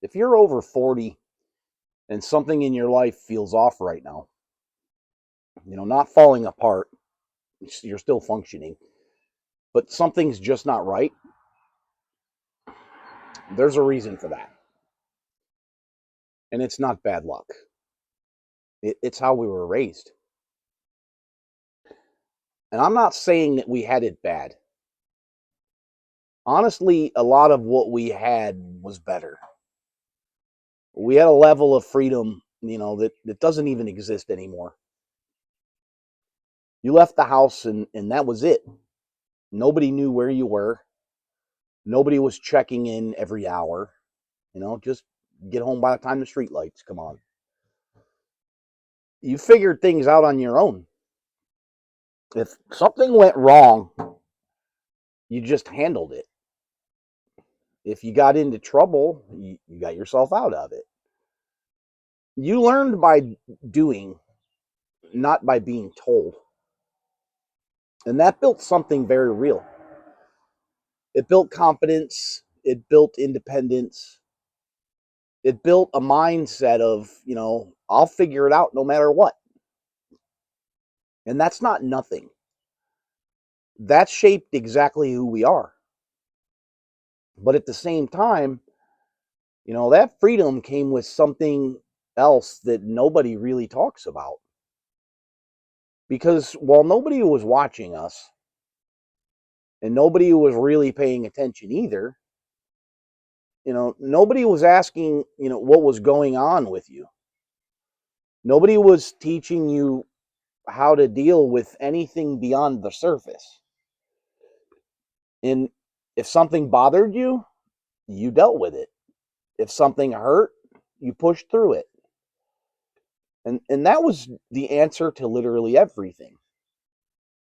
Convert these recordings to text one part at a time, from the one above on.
If you're over 40 and something in your life feels off right now, not falling apart, you're still functioning, but something's just not right, there's a reason for that. And it's not bad luck. It's how we were raised. And I'm not saying that we had it bad. Honestly, a lot of what we had was better. We had a level of freedom, that doesn't even exist anymore. You left the house and that was it. Nobody knew where you were. Nobody was checking in every hour. Just get home by the time the street lights come on. You figured things out on your own. If something went wrong, you just handled it. If you got into trouble, you got yourself out of it. You learned by doing, not by being told. And that built something very real. It built confidence, it built independence, it built a mindset of, I'll figure it out no matter what. And that's not nothing. That shaped exactly who we are. But at the same time, that freedom came with something else that nobody really talks about. Because while nobody was watching us, and nobody was really paying attention either, nobody was asking, what was going on with you. Nobody was teaching you how to deal with anything beyond the surface. And if something bothered you, you dealt with it. If something hurt, you pushed through it. And that was the answer to literally everything.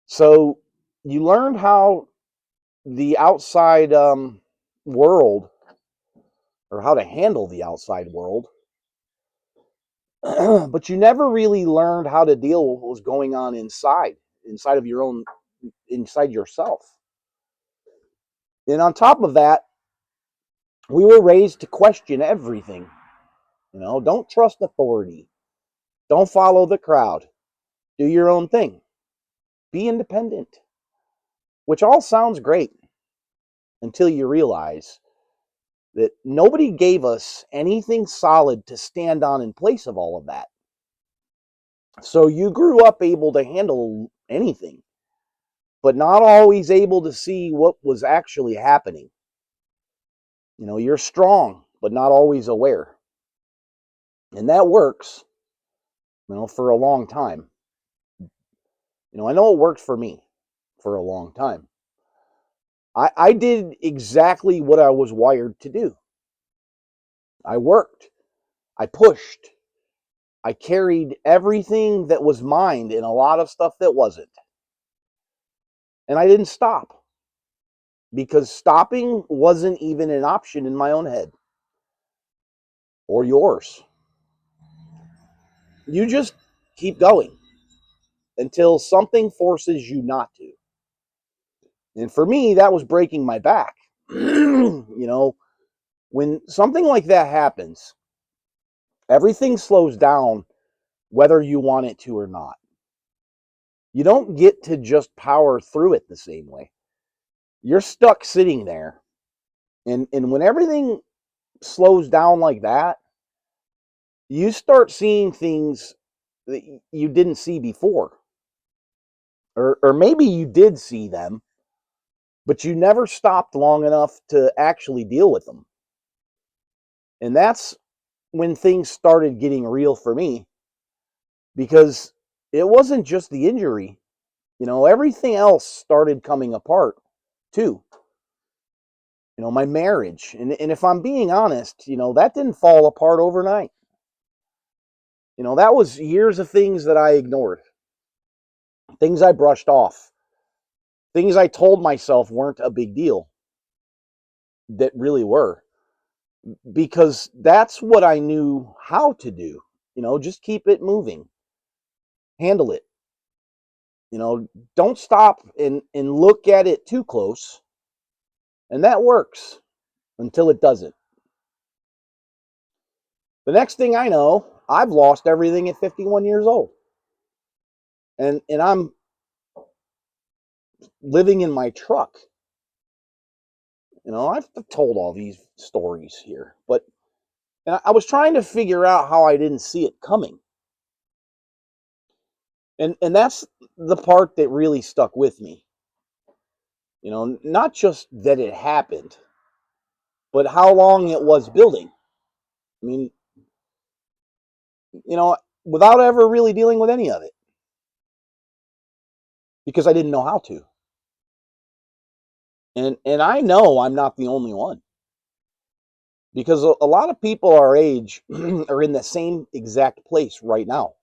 So you learned how the outside world, or how to handle the outside world, but you never really learned how to deal with what was going on inside of your own, inside yourself. And on top of that, we were raised to question everything. Don't trust authority. Don't follow the crowd. Do your own thing. Be independent. Which all sounds great until you realize that nobody gave us anything solid to stand on in place of all of that. So you grew up able to handle anything, but not always able to see what was actually happening. You're strong, but not always aware. And that works, for a long time. I know it worked for me for a long time. I did exactly what I was wired to do. I worked. I pushed. I carried everything that was mine and a lot of stuff that wasn't. And I didn't stop because stopping wasn't even an option in my own head or yours. You just keep going until something forces you not to. And for me, that was breaking my back. When something like that happens, everything slows down whether you want it to or not. You don't get to just power through it the same way. You're stuck sitting there. And when everything slows down like that, you start seeing things that you didn't see before. Or maybe you did see them, but you never stopped long enough to actually deal with them. And that's when things started getting real for me, because it wasn't just the injury. Everything else started coming apart too. My marriage. And if I'm being honest, that didn't fall apart overnight. That was years of things that I ignored, things I brushed off, things I told myself weren't a big deal that really were, because that's what I knew how to do. Just keep it moving, handle it. Don't stop and look at it too close. And that works until it doesn't. The next thing I know, I've lost everything at 51 years old. And I'm living in my truck. I've told all these stories here, but and I was trying to figure out how I didn't see it coming. And that's the part that really stuck with me. Not just that it happened, but how long it was building. I mean, you know, without ever really dealing with any of it because I didn't know how to. And I know I'm not the only one because a lot of people our age are in the same exact place right now,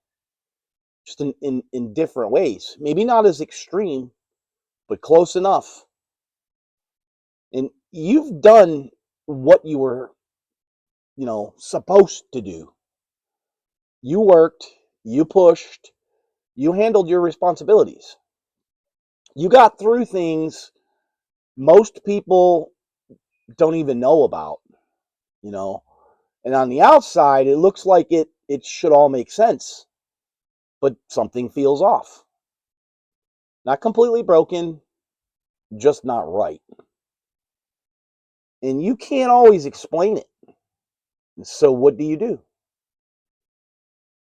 just in different ways. Maybe not as extreme, but close enough. And you've done what you were, supposed to do. You worked, you pushed, you handled your responsibilities. You got through things most people don't even know about, you know. And on the outside, it looks like it should all make sense, but something feels off. Not completely broken, just not right. And you can't always explain it. So what do?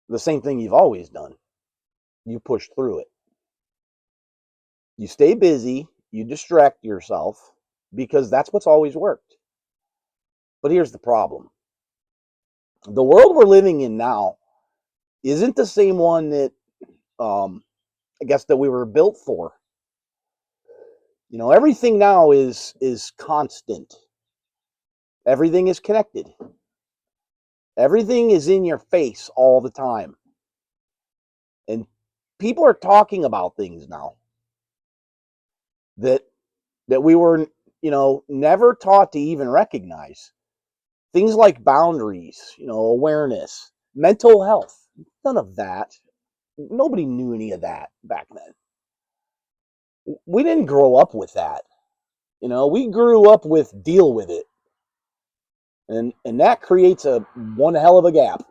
The same thing you've always done. You push through it. You stay busy, you distract yourself because that's what's always worked. But here's the problem. The world we're living in now isn't the same one that I guess that we were built for. Everything now is constant. Everything is connected. Everything is in your face all the time. And people are talking about things now that we were, never taught to even recognize. Things like boundaries, awareness, mental health. None of that. Nobody knew any of that back then. We didn't grow up with that. We grew up with deal with it. And that creates a one hell of a gap.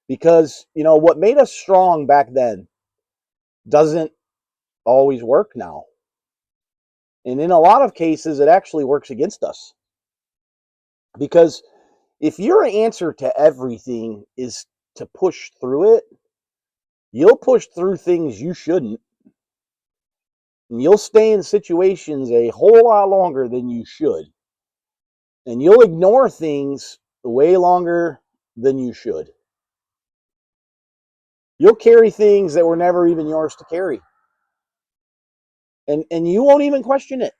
Because, what made us strong back then doesn't always work now. And in a lot of cases, it actually works against us. Because if your answer to everything is to push through it, you'll push through things you shouldn't. And you'll stay in situations a whole lot longer than you should. And you'll ignore things way longer than you should. You'll carry things that were never even yours to carry. And you won't even question it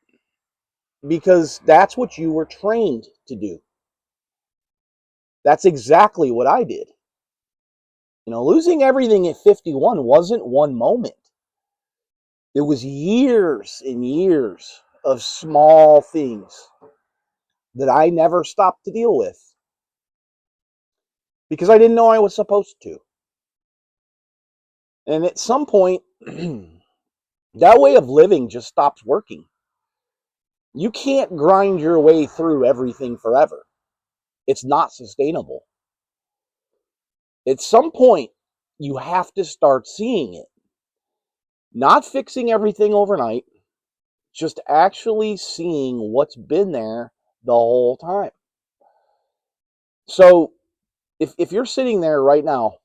because that's what you were trained to do. That's exactly what I did. Losing everything at 51 wasn't one moment. It was years and years of small things that I never stopped to deal with because I didn't know I was supposed to. And at some point, that way of living just stops working. You can't grind your way through everything forever. It's not sustainable. At some point, you have to start seeing it. Not fixing everything overnight, just actually seeing what's been there the whole time. So, if you're sitting there right now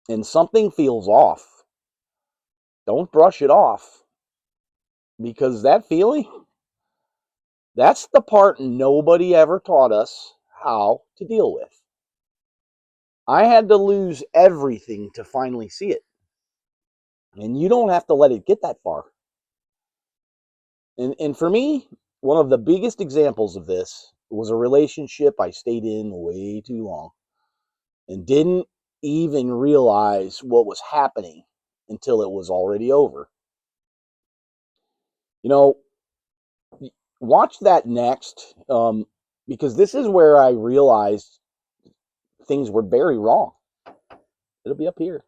and something feels off, don't brush it off because that feeling, that's the part nobody ever taught us how to deal with. I had to lose everything to finally see it. And you don't have to let it get that far. And for me, one of the biggest examples of this was a relationship I stayed in way too long and didn't even realize what was happening until it was already over. You know, watch that next because this is where I realized things were very wrong. It'll be up here.